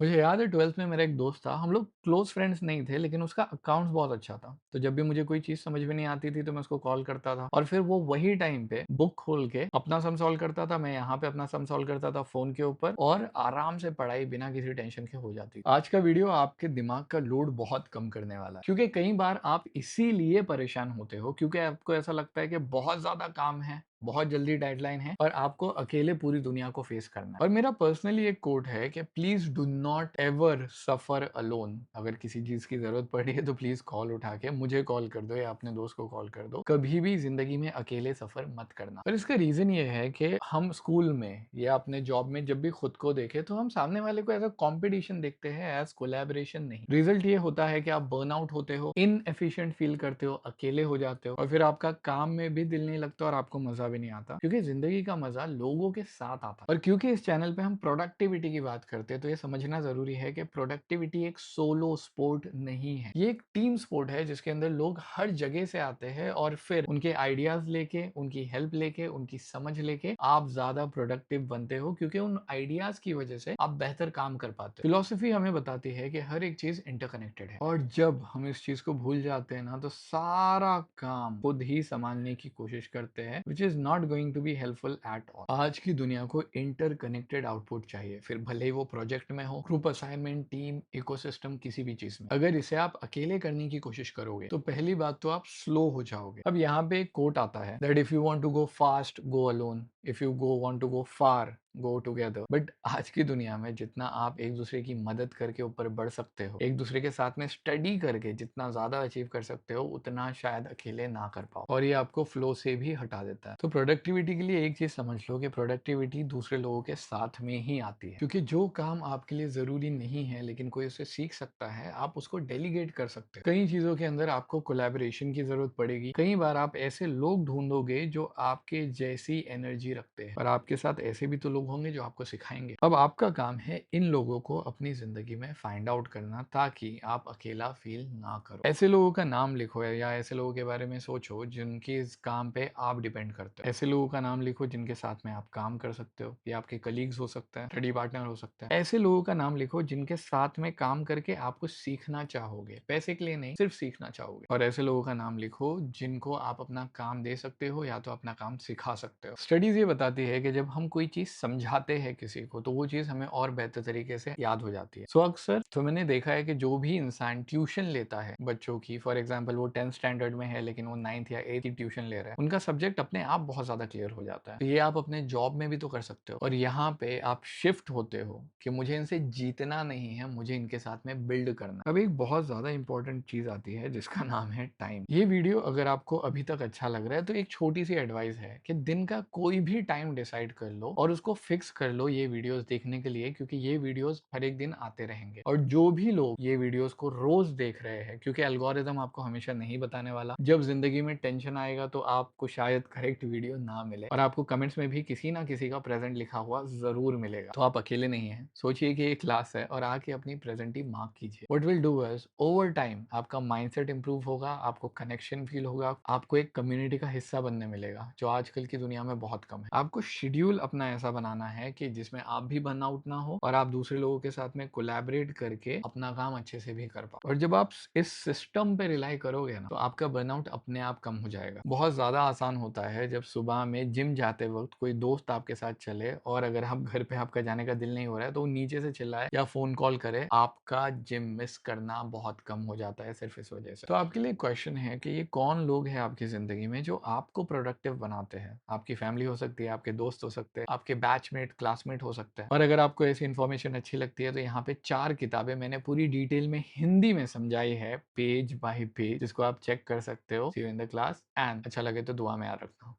मुझे याद है 12th में मेरा एक दोस्त था, हम लोग क्लोज़ फ्रेंड्स नहीं थे लेकिन उसका अकाउंट्स बहुत अच्छा था। तो जब भी मुझे कोई चीज़ समझ में नहीं आती थी तो मैं उसको कॉल करता था और फिर वो वही टाइम पे बुक खोल के अपना सम सॉल्व करता था, मैं यहाँ पे अपना सम सॉल्व करता था फ़ोन के ऊपर और आराम से पढ़ाई बिना किसी टेंशन के हो जाती। आज का वीडियो आपके दिमाग का लोड बहुत कम करने वाला है क्योंकि कई बार आप इसीलिए परेशान होते हो क्योंकि आपको ऐसा लगता है कि बहुत ज़्यादा काम है, बहुत जल्दी डेडलाइन है और आपको अकेले पूरी दुनिया को फेस करना है। और मेरा पर्सनली एक कोट है कि please do not ever suffer alone. अगर किसी चीज की जरूरत पड़ी है तो प्लीज कॉल उठा के मुझे कॉल कर दो या अपने दोस्त को कॉल कर दो। कभी भी जिंदगी में अकेले सफर मत करना। और इसका रीजन ये है कि हम स्कूल में या अपने जॉब में जब भी खुद को देखे तो हम सामने वाले को एज अ कॉम्पिटिशन देखते हैं, एज कोलैबोरेशन नहीं। रिजल्ट ये होता है कि आप बर्न आउट होते हो, इनएफिशिएंट फील करते हो, अकेले हो जाते हो और फिर आपका काम में भी दिल नहीं लगता और आपको मजा भी नहीं आता क्योंकि जिंदगी का मजा लोगों के साथ आता है। और क्योंकि इस चैनल पे हम प्रोडक्टिविटी की बात करते हैं तो ये समझना जरूरी है कि प्रोडक्टिविटी एक सोलो स्पोर्ट नहीं है, ये एक टीम स्पोर्ट है जिसके अंदर लोग हर जगह से आते हैं और फिर उनके आइडियाज लेके, उनकी हेल्प लेके, उनकी समझ लेके आप ज्यादा प्रोडक्टिव बनते हो क्योंकि उन आइडियाज की वजह से आप बेहतर काम कर पाते हो। फिलोसफी हमें बताती है कि हर एक चीज इंटरकनेक्टेड है और जब हम इस चीज को भूल जाते हैं ना तो सारा काम खुद ही संभालने की कोशिश करते हैं, which is not going to be helpful at all. आज की दुनिया को इंटरकनेक्टेड आउटपुट चाहिए, फिर भले ही वो प्रोजेक्ट में हो, ग्रुप असाइनमेंट, टीम, इकोसिस्टम, किसी भी चीज में। अगर इसे आप अकेले करने की कोशिश करोगे तो पहली बात तो आप स्लो हो जाओगे। अब यहाँ पे एक कोट आता है that if you want to go fast go alone, if you go want to go far go together. But आज की दुनिया में जितना आप एक दूसरे की मदद करके ऊपर बढ़ सकते हो, एक दूसरे के साथ में स्टडी करके जितना ज्यादा अचीव कर सकते हो, उतना शायद अकेले ना कर पाओ और ये आपको फ्लो से भी हटा देता है। तो प्रोडक्टिविटी के लिए एक चीज समझ लो कि प्रोडक्टिविटी दूसरे लोगों के साथ में ही आती है क्योंकि जो काम आपके लिए जरूरी नहीं है लेकिन कोई उसे सीख सकता है, आप उसको डेलीगेट कर सकते हो। कई चीजों के अंदर आपको कोलैबोरेशन की जरूरत पड़ेगी, कई बार आप ऐसे लोग ढूंढोगे जो आपके जैसी एनर्जी रखते हैं और आपके साथ ऐसे भी तो लोग होंगे जो आपको सिखाएंगे। अब आपका काम है इन लोगों को अपनी जिंदगी में फाइंड आउट करना ताकि आप अकेला फील ना करो। ऐसे लोगों का नाम लिखो या ऐसे लोगों के बारे में सोचो जिनके इस काम पे आप डिपेंड करते हो। ऐसे लोगों का नाम लिखो जिनके साथ में आप काम कर सकते हो, ये आपके कलीग्स हो सकते हैं, स्टडी पार्टनर हो सकता है। ऐसे लोगों का नाम लिखो जिनके साथ में काम करके आपको सीखना चाहोगे, पैसे के लिए नहीं, सिर्फ सीखना चाहोगे। और ऐसे लोगों का नाम लिखो जिनको आप अपना काम दे सकते हो या तो अपना काम सिखा सकते हो। स्टडीज ये बताती है कि जब हम कोई चीज समझाते हैं किसी को तो वो चीज हमें और बेहतर तरीके से याद हो जाती है। सो अक्सर तो मैंने देखा है कि जो भी इंसान ट्यूशन लेता है बच्चों की, फॉर एग्जाम्पल वो 10th स्टैंडर्ड में है लेकिन वो 9th या 8th की ट्यूशन ले रहा है, उनका सब्जेक्ट अपने आप बहुत ज्यादा क्लियर हो जाता है। तो ये आप अपने जॉब में भी तो कर सकते हो और यहाँ पे आप शिफ्ट होते हो कि मुझे इनसे जीतना नहीं है, मुझे इनके साथ में बिल्ड करना। अब एक बहुत ज्यादा इंपॉर्टेंट चीज आती है जिसका नाम है टाइम। ये वीडियो अगर आपको अभी तक अच्छा लग रहा है तो एक छोटी सी एडवाइस है कि दिन का कोई भी टाइम डिसाइड कर लो और उसको फिक्स कर लो ये वीडियोस देखने के लिए, क्योंकि ये वीडियोस हर एक दिन आते रहेंगे। और जो भी लोग ये वीडियोस को रोज देख रहे हैं, क्योंकि एल्गोरिदम आपको हमेशा नहीं बताने वाला, जब जिंदगी में टेंशन आएगा तो आपको शायद करेक्ट वीडियो ना मिले और आपको कमेंट्स में भी किसी ना किसी का प्रेजेंट लिखा हुआ जरूर मिलेगा। तो आप अकेले नहीं है, सोचिए कि ये क्लास है और आके अपनी प्रेजेंटी मार्क कीजिए। What will do is over time आपका माइंडसेट इंप्रूव होगा, आपको कनेक्शन फील होगा, आपको एक कम्युनिटी का हिस्सा बनने मिलेगा जो आजकल की दुनिया में बहुत कम है। आपको शेड्यूल अपना ऐसा बनाना है कि जिसमें आप भी बर्नआउट ना हो और आप दूसरे लोगों के साथ में कोलैबोरेट करके अपना काम अच्छे से भी कर पाओ। और जब आप इस सिस्टम पे रिलाई करोगे ना तो आपका बर्नआउट अपने आप कम हो जाएगा। बहुत ज्यादा आसान होता है जब सुबह में जिम जाते वक्त कोई दोस्त आपके साथ चले और अगर आप घर पे आपका जाने का दिल नहीं हो रहा है तो वो नीचे से चिल्लाए या फोन कॉल करे, आपका जिम मिस करना बहुत कम हो जाता है सिर्फ इस वजह से। तो आपके लिए क्वेश्चन है कि ये कौन लोग हैं आपकी जिंदगी में जो आपको प्रोडक्टिव बनाते हैं। आपकी फैमिली हो सकती है, आपके दोस्त हो सकते हैं, आपके बैचमेट, क्लासमेट हो सकते हैं। और अगर आपको ऐसी इन्फॉर्मेशन अच्छी लगती है तो यहाँ पे 4 किताबें मैंने पूरी डिटेल में हिंदी में समझाई है, पेज बाय पेज, जिसको आप चेक कर सकते हो। See you in the class and अच्छा लगे तो दुआ में याद रखना।